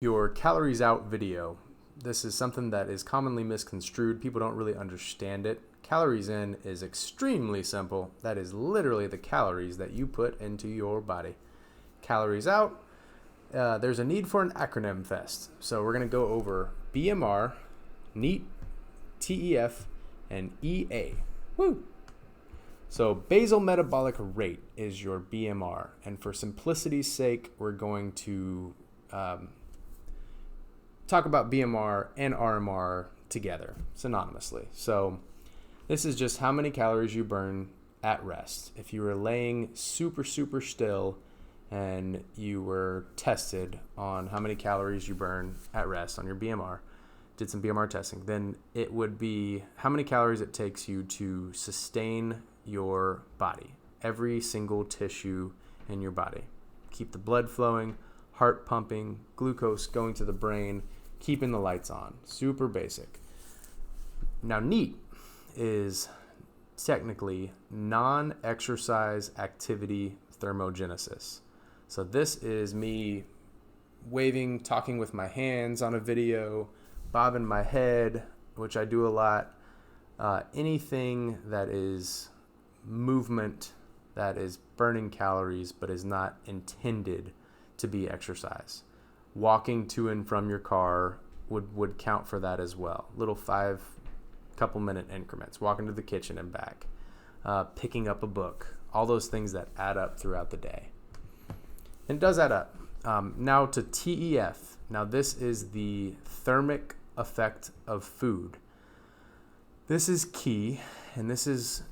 Your calories out video. This is something that is commonly misconstrued. People don't really understand it. Calories in is extremely simple. That is literally the calories that you put into your body. Calories out, there's a need for an acronym fest. So we're going to go over BMR, NEAT, TEF, and EA. Woo! So basal metabolic rate is your BMR. And for simplicity's sake, we're going to talk about BMR and RMR together, synonymously. So this is just how many calories you burn at rest. If you were laying super still and you were tested on how many calories you burn at rest on your BMR, did some BMR testing, then it would be how many calories it takes you to sustain your body, every single tissue in your body. Keep the blood flowing, heart pumping, glucose going to the brain, keeping the lights on. Super basic. Now, NEAT is technically non-exercise activity thermogenesis. So this is me waving, talking with my hands on a video, bobbing my head, which I do a lot. Anything that is movement that is burning calories but is not intended to be exercise. Walking to and from your car would count for that as well. Little 5 couple minute increments. Walking to the kitchen and back. Picking up a book. All those things that add up throughout the day. And it does add up. Now to TEF. Now this is the thermic effect of food. This is key, and it's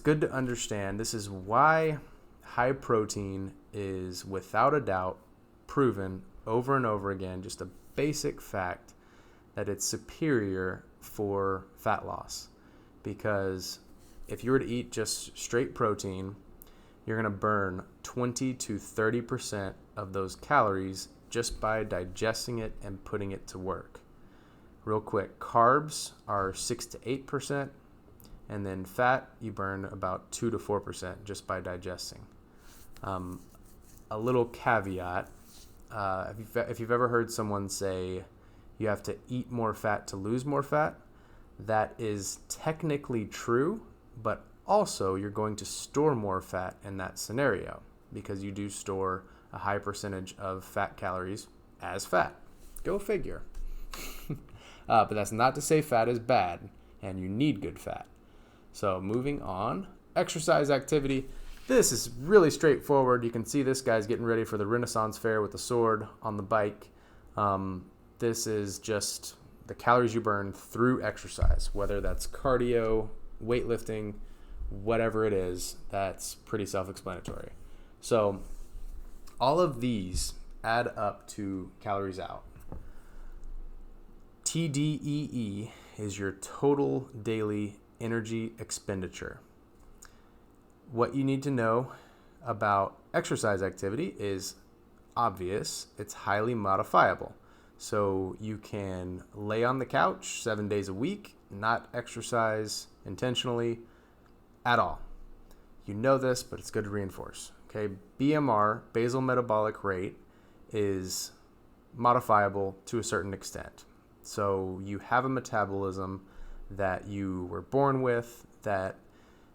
good to understand. This is why high protein is without a doubt proven over and over again, just a basic fact that it's superior for fat loss. Because if you were to eat just straight protein, you're going to burn 20 to 30% of those calories just by digesting it and putting it to work. Real quick, carbs are 6 to 8%, and then fat, you burn about 2 to 4% just by digesting. A little caveat, if you've ever heard someone say you have to eat more fat to lose more fat, that is technically true, but also you're going to store more fat in that scenario because you do store a high percentage of fat calories as fat. Go figure. But that's not to say fat is bad and you need good fat. So moving on, exercise activity. This is really straightforward. You can see this guy's getting ready for the Renaissance fair with the sword on the bike. This is just the calories you burn through exercise, whether that's cardio, weightlifting, whatever it is. That's pretty self-explanatory. So all of these add up to calories out. TDEE is your total daily energy expenditure. What you need to know about exercise activity is obvious. It's highly modifiable. So you can lay on the couch 7 days a week, not exercise intentionally at all. You know this, but it's good to reinforce. Okay, BMR, basal metabolic rate, is modifiable to a certain extent. So you have a metabolism that you were born with, that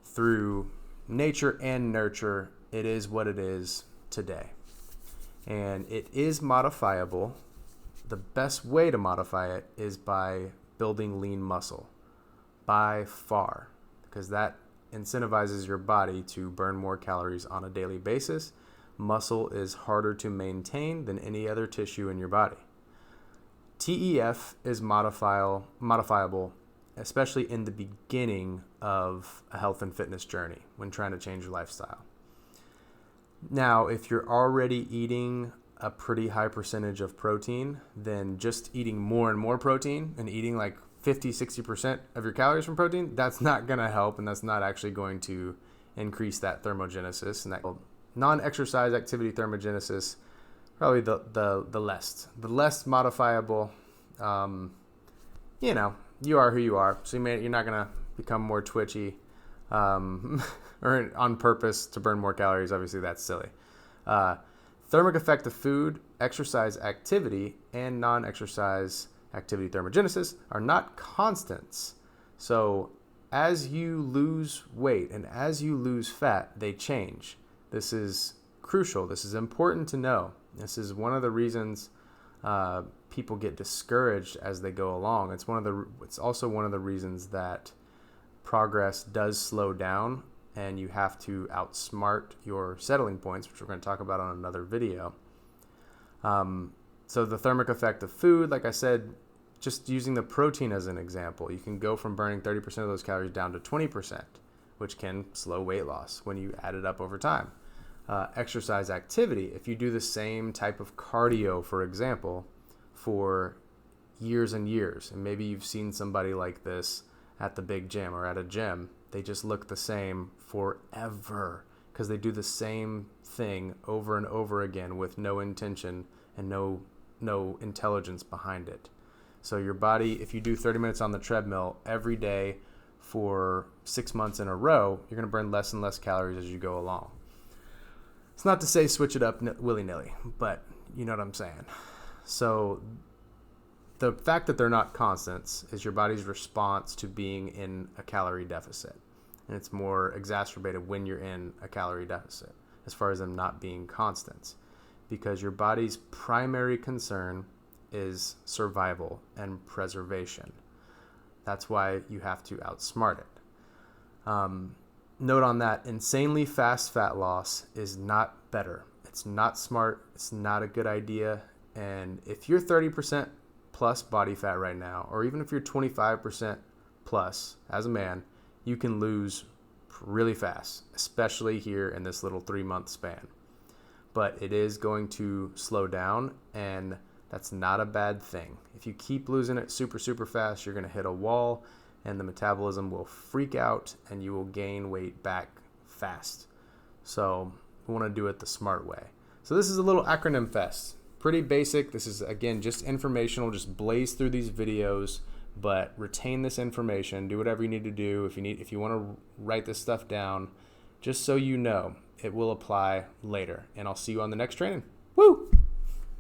through nature and nurture, it is what it is today. And it is modifiable. The best way to modify it is by building lean muscle, by far, because that incentivizes your body to burn more calories on a daily basis. Muscle is harder to maintain than any other tissue in your body. TEF is modifiable, especially in the beginning of a health and fitness journey when trying to change your lifestyle. Now, if you're already eating a pretty high percentage of protein, then just eating more and more protein and eating like 50-60% of your calories from protein, that's not going to help, and that's not actually going to increase that thermogenesis. And that non-exercise activity thermogenesis, probably the less modifiable. You are who you are, so you're not going to become more twitchy or on purpose to burn more calories. Obviously, that's silly. Thermic effect of food, exercise activity, and non-exercise activity thermogenesis are not constants. So as you lose weight and as you lose fat, they change. This is crucial. This is important to know. This is one of the reasons people get discouraged as they go along. It's also one of the reasons that progress does slow down and you have to outsmart your settling points, which we're going to talk about on another video. So the thermic effect of food, like I said, just using the protein as an example, you can go from burning 30% of those calories down to 20%, which can slow weight loss when you add it up over time. Exercise activity, if you do the same type of cardio, for example, for years and years, and maybe you've seen somebody like this at the big gym or at a gym, they just look the same forever because they do the same thing over and over again with no intention and no intelligence behind it. So your body, if you do 30 minutes on the treadmill every day for 6 months in a row, you're going to burn less and less calories as you go along. It's not to say switch it up willy-nilly, but you know what I'm saying. So the fact that they're not constants is your body's response to being in a calorie deficit. And it's more exacerbated when you're in a calorie deficit as far as them not being constants, because your body's primary concern is survival and preservation. That's why you have to outsmart it. Note on that, insanely fast fat loss is not better. It's not smart. It's not a good idea. And if you're 30% plus body fat right now, or even if you're 25% plus as a man, you can lose really fast, especially here in this little 3-month span. But it is going to slow down, and that's not a bad thing. If you keep losing it super, super fast, you're going to hit a wall, and the metabolism will freak out, and you will gain weight back fast. So we want to do it the smart way. So this is a little acronym fest. Pretty basic. This is, again, just informational. Just blaze through these videos, but retain this information. Do whatever you need to do. If you want to write this stuff down, just so you know, it will apply later. And I'll see you on the next training. Woo!